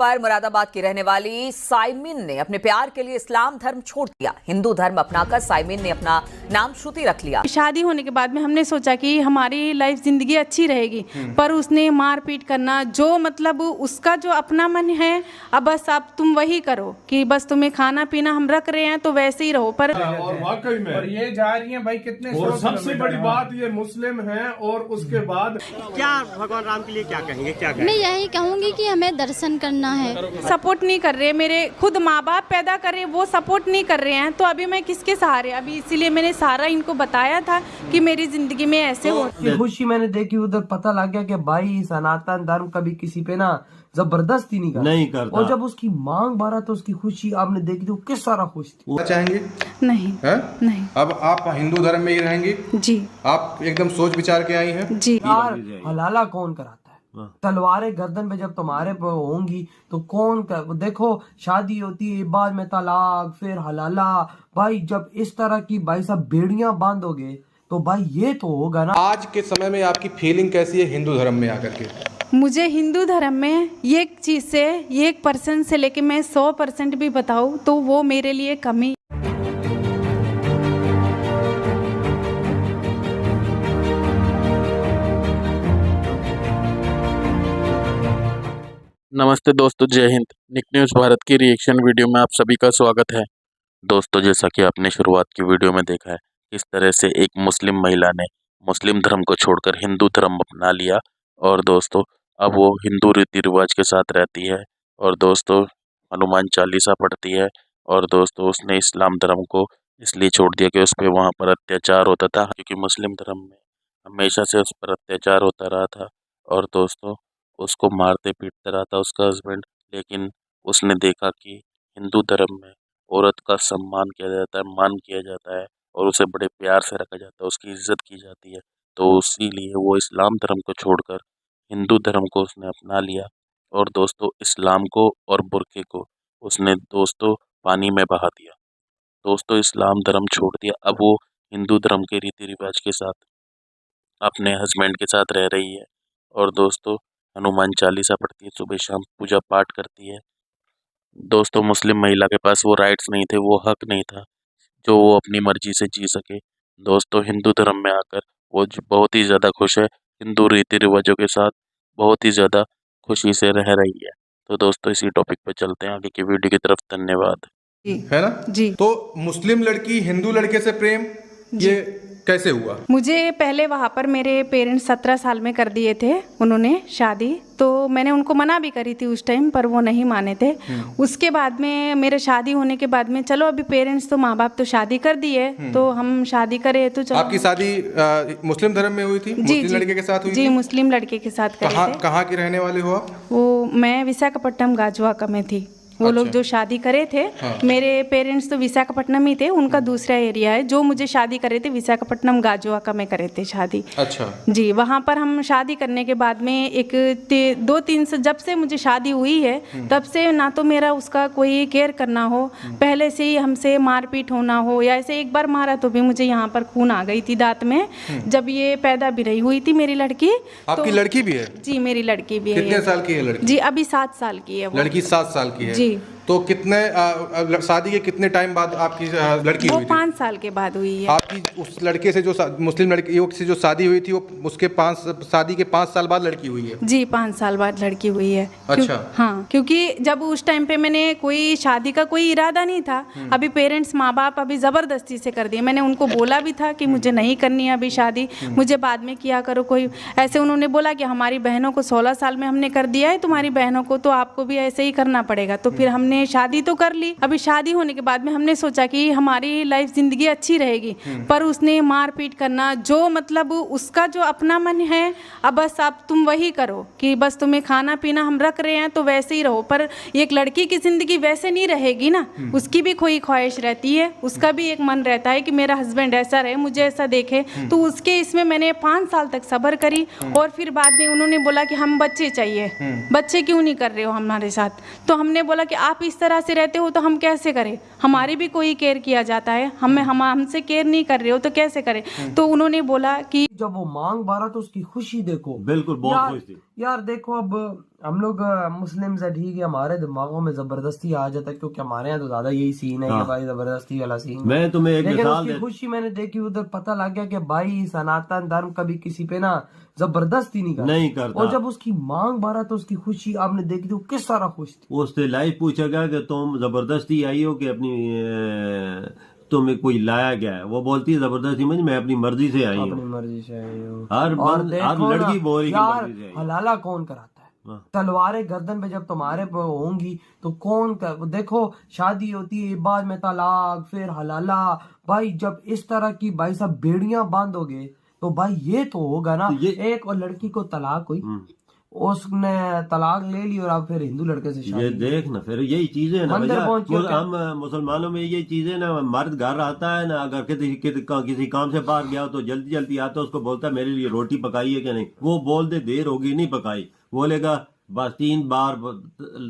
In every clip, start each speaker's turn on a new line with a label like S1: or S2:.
S1: पर मुरादाबाद की रहने वाली साइमिन ने अपने प्यार के लिए इस्लाम धर्म छोड़ दिया। हिंदू धर्म अपनाकर साइमिन ने अपना नाम श्रुति रख लिया।
S2: शादी होने के बाद में हमने सोचा कि हमारी लाइफ जिंदगी अच्छी रहेगी, पर उसने मारपीट करना, जो मतलब उसका जो अपना मन है, अब बस आप तुम वही करो कि बस तुम्हें खाना पीना हम रख रहे हैं तो वैसे ही रहो। पर
S3: और वाकई में
S4: और ये जा रही है भाई कितने,
S3: और सबसे बड़ी बात ये मुस्लिम है। और उसके बाद
S5: क्या भगवान राम के लिए क्या कहेंगे, क्या कहेंगे?
S6: मैं यही कहूँगी कि हमें दर्शन करना है।
S2: सपोर्ट नहीं कर रहे, मेरे खुद माँ बाप पैदा करे वो सपोर्ट नहीं कर रहे हैं, तो अभी मैं किसके सहारे? अभी इसीलिए मैंने सारा इनको बताया था कि मेरी जिंदगी में ऐसे हो।
S7: ये खुशी मैंने देखी, उधर पता लग गया कि भाई सनातन धर्म कभी किसी पे ना जबरदस्ती नहीं करता। और जब उसकी मांग भरा तो उसकी खुशी आपने देखी तो किस सारा खुश थी।
S4: चाहेंगे
S2: नहीं
S4: है?
S2: नहीं।
S4: अब आप हिंदू धर्म में ही रहेंगी
S2: जी।
S4: आप एकदम सोच विचार के आई हैं
S2: जी।
S7: यार हलाला कौन कराता है? तलवारें गर्दन पे जब तुम्हारे पे होंगी तो कौन कर? देखो शादी होती है, बाद में तलाक, फिर हलाला। भाई जब इस तरह की भाई साहब बेड़ियां बांधोगे तो भाई ये तो होगा ना।
S4: आज के समय में आपकी फीलिंग कैसी है हिंदू धर्म में आकर के?
S2: मुझे हिंदू धर्म में एक चीज से 1% से लेके मैं 100% भी बताऊं तो वो मेरे लिए कमी।
S8: नमस्ते दोस्तों, जय हिंद। निक न्यूज़ भारत की रिएक्शन वीडियो में आप सभी का स्वागत है। दोस्तों, जैसा कि आपने शुरुआत की वीडियो में देखा है, किस तरह से एक मुस्लिम महिला ने मुस्लिम धर्म को छोड़कर हिंदू धर्म अपना लिया और दोस्तों अब वो हिंदू रीति रिवाज के साथ रहती है और दोस्तों हनुमान चालीसा पढ़ती है। और दोस्तों उसने इस्लाम धर्म को इसलिए छोड़ दिया कि उस पर वहाँ पर अत्याचार होता था, क्योंकि मुस्लिम धर्म में हमेशा से उस पर अत्याचार होता रहा था और दोस्तों उसको मारते पीटता रहा था उसका हस्बैंड। लेकिन उसने देखा कि हिंदू धर्म में औरत का सम्मान किया जाता है, मान किया जाता है और उसे बड़े प्यार से रखा जाता है, उसकी इज्जत की जाती है। तो इसीलिए वो इस्लाम धर्म को छोड़कर हिंदू धर्म को उसने अपना लिया और दोस्तों इस्लाम को और बुर्के को उसने दोस्तों पानी में बहा दिया। दोस्तों इस्लाम धर्म छोड़ दिया, अब वो हिंदू धर्म के रीति रिवाज के साथ अपने हस्बैंड के साथ रह रही है और दोस्तों हनुमान चालीसा पढ़ती है, सुबह शाम पूजा पाठ करती है। दोस्तों मुस्लिम महिला के पास वो राइट्स नहीं थे, वो हक नहीं था जो वो अपनी मर्जी से जी सके। दोस्तों हिंदू धर्म में आकर वो बहुत ही ज़्यादा खुश है, हिंदू रीति रिवाजों के साथ बहुत ही ज़्यादा खुशी से रह रही है। तो दोस्तों इसी टॉपिक पे चलते हैं आगे की वीडियो की तरफ। धन्यवाद।
S4: है ना
S2: जी।
S4: तो मुस्लिम लड़की हिंदू लड़के से प्रेम ये कैसे हुआ?
S2: मुझे पहले वहाँ पर मेरे पेरेंट्स 17 साल में कर दिए थे उन्होंने शादी, तो मैंने उनको मना भी करी थी उस टाइम, पर वो नहीं माने थे। उसके बाद में मेरे शादी होने के बाद में चलो अभी पेरेंट्स तो माँ बाप तो शादी कर दिए तो हम शादी करे तो चलो।
S4: आपकी शादी मुस्लिम धर्म में हुई थी? मुस्लिम लड़के के साथ हुई
S2: जी,
S4: थी?
S2: मुस्लिम लड़के के साथ करे थे।
S4: कहाँ की रहने वाले हो आप?
S2: वो मैं विशाखापट्टनम गाजुआका में थी। वो लोग जो शादी करे थे, मेरे पेरेंट्स तो विशाखापट्टनम ही थे, उनका दूसरा एरिया है। जो मुझे शादी करे थे विशाखापट्टनम गाजुआका में करे थे शादी।
S4: अच्छा
S2: जी। वहाँ पर हम शादी करने के बाद में एक 2-3 से जब से मुझे शादी हुई है तब से ना तो मेरा उसका कोई केयर करना हो, पहले से ही हमसे मारपीट होना हो, या ऐसे एक बार मारा तो भी मुझे यहाँ पर खून आ गई थी दांत में जब ये पैदा भी नहीं हुई थी मेरी लड़की।
S4: आपकी लड़की भी है?
S2: जी मेरी लड़की भी है।
S4: कितने साल की है लड़की?
S2: जी अभी 7 साल की है वो।
S4: लड़की 7 साल की है?
S2: जी।
S4: तो कितने शादी के कितने टाइम बाद आपकी लड़की हुई थी?
S2: 5 साल के बाद हुई है।
S4: आपकी उस लड़के से जो मुस्लिम लड़के से जो शादी हुई थी वो उसके शादी के 5 साल बाद लड़की हुई है?
S2: जी 5 साल बाद लड़की हुई है।
S4: अच्छा।
S2: हाँ, क्योंकि जब उस टाइम पे मैंने कोई शादी का कोई इरादा नहीं था। अभी पेरेंट्स माँ बाप अभी ज़बरदस्ती से कर दिए। मैंने उनको बोला भी था कि मुझे नहीं करनी है अभी शादी, मुझे बाद में किया करो कोई। ऐसे उन्होंने बोला कि हमारी बहनों को 16 साल में हमने कर दिया है, तुम्हारी बहनों को तो आपको भी ऐसे ही करना पड़ेगा। तो फिर हमने शादी तो कर ली। अभी शादी होने के बाद में हमने सोचा कि हमारी लाइफ जिंदगी अच्छी रहेगी, पर उसने मारपीट करना, जो मतलब उसका जो अपना मन है, अब बस आप तुम वही करो कि बस तुम्हें खाना पीना हम रख रहे हैं तो वैसे ही रहो। पर एक लड़की की जिंदगी वैसे नहीं रहेगी ना, उसकी भी कोई ख्वाहिश रहती है, उसका भी एक मन रहता है कि मेरा हस्बैंड ऐसा रहे, मुझे ऐसा देखे। तो उसके इसमें मैंने 5 साल तक सब्र करी और फिर बाद में उन्होंने बोला कि हम बच्चे चाहिए, बच्चे क्यों नहीं कर रहे हो हमारे साथ? तो हमने बोला कि आप इस तरह से रहते हो तो हम कैसे करें, हमारी भी कोई केयर किया जाता है, हमसे केयर नहीं कर रहे हो तो कैसे करें? तो उन्होंने बोला कि
S7: जब वो मांग भरा तो उसकी खुशी देखो।
S3: बिल्कुल बहुत खुश थी
S7: यार देखो अब हम लोग मुस्लिम से ठीक है, हमारे दिमागों में जबरदस्ती आ जाता है क्योंकि हमारे यहाँ तो ज्यादा यही सीन है कि भाई जबरदस्ती वाला सीन।
S9: मैं तुम्हें एक
S7: लेकिन
S9: मिसाल
S7: उसकी खुशी मैंने देखी, उधर पता लग गया कि भाई सनातन धर्म कभी किसी पे ना जबरदस्ती नहीं करता। और जब उसकी मांग भरा तो उसकी खुशी आपने देखी थी, वो किस तरह खुश थी।
S9: उससे लाइव पूछा गया कि तुम जबरदस्ती आई हो कि अपनी तुम्हें कोई लाया गया है? वो बोलती है जबरदस्ती में मैं अपनी मर्जी से आई हूँ।
S7: अपनी मर्जी से आई हूँ।
S9: हर लड़की बोल रही मर्जी से आई।
S7: हलाला कौन कराता है? तलवारें गर्दन पे जब तुम्हारे पे होंगी तो कौन देखो शादी होती है, बाद में तलाक, फिर हलाला। भाई जब इस तरह की भाई साहब बेड़ियां बांधोगे तो भाई ये तो होगा ना। एक और लड़की को तलाक हुई, उसने तलाक ले ली और अब फिर हिंदू लड़के से शादी।
S9: ये देख ना, फिर यही चीजें ना हम मुसलमानों में ये चीजें ना, मर्द घर आता है ना, अगर किसी काम से बाहर गया हो तो जल्दी जल्दी आता है, उसको बोलता है मेरे लिए रोटी पकाई है क्या नहीं, वो बोल दे देर होगी नहीं पकाई, बोलेगा बस 3 बार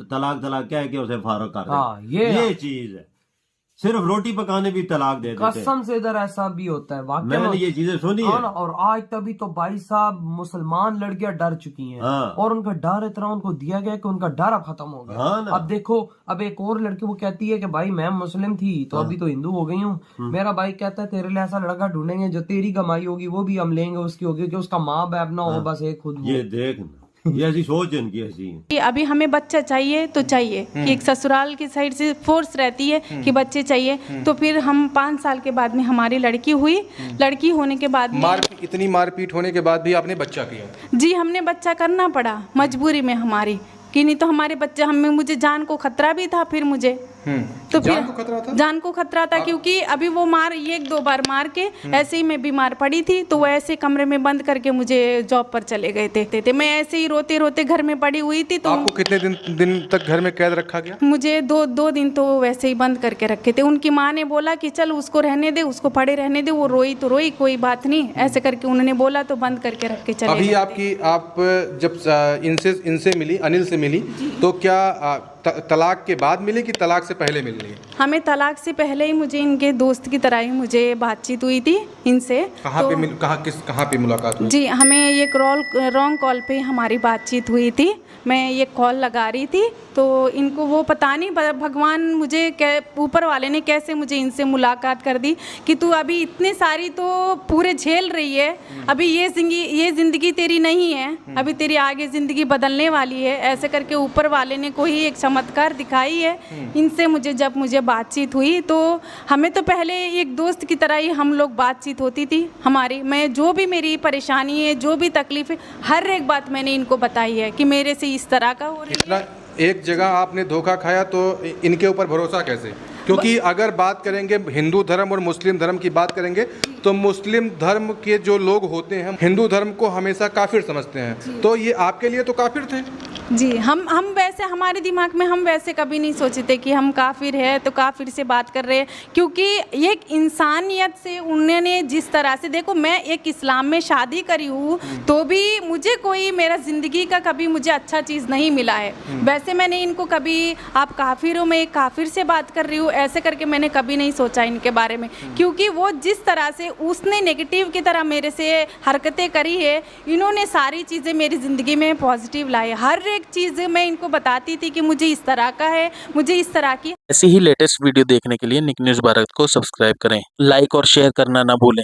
S9: तलाक कह के उसे फारग कर दे। ये चीज है, सिर्फ रोटी पकाने भी तलाक दे देते।
S7: कसम से इधर ऐसा भी होता है, वाकई
S9: मैंने ये चीजें सुनी है।
S7: और आज तभी तो भाई साहब मुसलमान लड़कियां डर चुकी हैं। और उनका डर इतना उनको दिया गया कि उनका डर अब खत्म हो गया। अब देखो, अब एक और लड़की वो कहती है कि भाई मैं मुस्लिम थी तो अभी तो हिंदू हो गई हूँ। मेरा भाई कहता है तेरे लिए ऐसा लड़का ढूंढेंगे जो तेरी कमाई होगी वो भी हम लेंगे, उसकी होगी कि उसका माँ बाप ना हो, बस एक खुद।
S9: ये देख ये ऐसी सोच इनकी ऐसी है।
S2: अभी हमें बच्चा चाहिए तो चाहिए कि एक ससुराल की साइड से फोर्स रहती है कि बच्चे चाहिए। तो फिर हम 5 साल के बाद में हमारी लड़की हुई। लड़की होने के बाद
S4: इतनी मारपीट होने के बाद भी आपने बच्चा किया?
S2: जी, हमने बच्चा करना पड़ा मजबूरी में हमारी, कि नहीं तो हमारे बच्चे मुझे जान को खतरा भी था। फिर मुझे तो
S4: जान को खतरा था
S2: क्योंकि अभी वो 1-2 बार मार के ऐसे ही मैं बीमार पड़ी थी, तो वो ऐसे कमरे में बंद करके मुझे जॉब पर चले गए थे। मैं ऐसे ही रोते रोते घर में पड़ी हुई थी। तो
S4: आपको कितने दिन तक घर में कैद रखा गया?
S2: मुझे 2 दिन तो वैसे ही बंद करके रखे थे। उनकी माँ ने बोला कि चल उसको रहने दे, उसको पड़े रहने दे, वो रोई तो रोई, कोई बात नहीं, ऐसे करके उन्होंने बोला तो बंद करके रख के चले।
S4: अभी आप जब इनसे मिली, अनिल से मिली, तो क्या तलाक के बाद मिली कि तलाक से पहले मिल रही?
S2: हमें तलाक से पहले ही मुझे इनके दोस्त की तरह ही मुझे बातचीत हुई थी इनसे।
S4: कहाँ पे मुलाकात हुई? जी,
S2: हमें एक रॉन्ग कॉल पे हमारी बातचीत हुई थी। मैं ये कॉल लगा रही थी तो इनको वो पता नहीं भगवान मुझे ऊपर वाले ने कैसे मुझे इनसे मुलाकात कर दी कि तू अभी इतने सारी तो पूरे झेल रही है, अभी ये ज़िंदगी तेरी नहीं है, अभी तेरी आगे ज़िंदगी बदलने वाली है। ऐसे करके ऊपर वाले ने कोई एक चमत्कार दिखाई है। इनसे मुझे बातचीत हुई तो हमें तो पहले एक दोस्त की तरह ही हम लोग बातचीत होती थी हमारी। मैं जो भी मेरी परेशानी है, जो भी तकलीफ है, हर एक बात मैंने इनको बताई है कि मेरे से इस तरह का हो रही है।
S4: एक जगह आपने धोखा खाया तो इनके ऊपर भरोसा कैसे? क्योंकि अगर बात करेंगे हिंदू धर्म और मुस्लिम धर्म की बात करेंगे तो मुस्लिम धर्म के जो लोग होते हैं हिंदू धर्म को हमेशा काफिर समझते हैं, तो ये आपके लिए तो काफिर थे?
S2: जी, हम वैसे हमारे दिमाग में हम वैसे कभी नहीं सोचे थे कि हम काफिर है तो काफिर से बात कर रहे हैं, क्योंकि एक इंसानियत से उन्होंने जिस तरह से, देखो मैं एक इस्लाम में शादी करी हूँ तो भी मुझे कोई मेरा ज़िंदगी का कभी मुझे अच्छा चीज़ नहीं मिला है। वैसे मैंने इनको कभी आप काफिर हो, मैं एक काफिर से बात कर रही हूँ, ऐसे करके मैंने कभी नहीं सोचा इनके बारे में, क्योंकि वो जिस तरह से उसने नेगेटिव की तरह मेरे से हरकतें करी है, इन्होंने सारी चीज़ें मेरी ज़िंदगी में पॉजिटिव लाई। हर एक चीज़ मैं इनको बताती थी कि मुझे इस तरह का है, मुझे इस तरह की।
S8: ऐसी ही लेटेस्ट वीडियो देखने के लिए निक न्यूज़ भारत को सब्सक्राइब करें, लाइक और शेयर करना ना भूलें।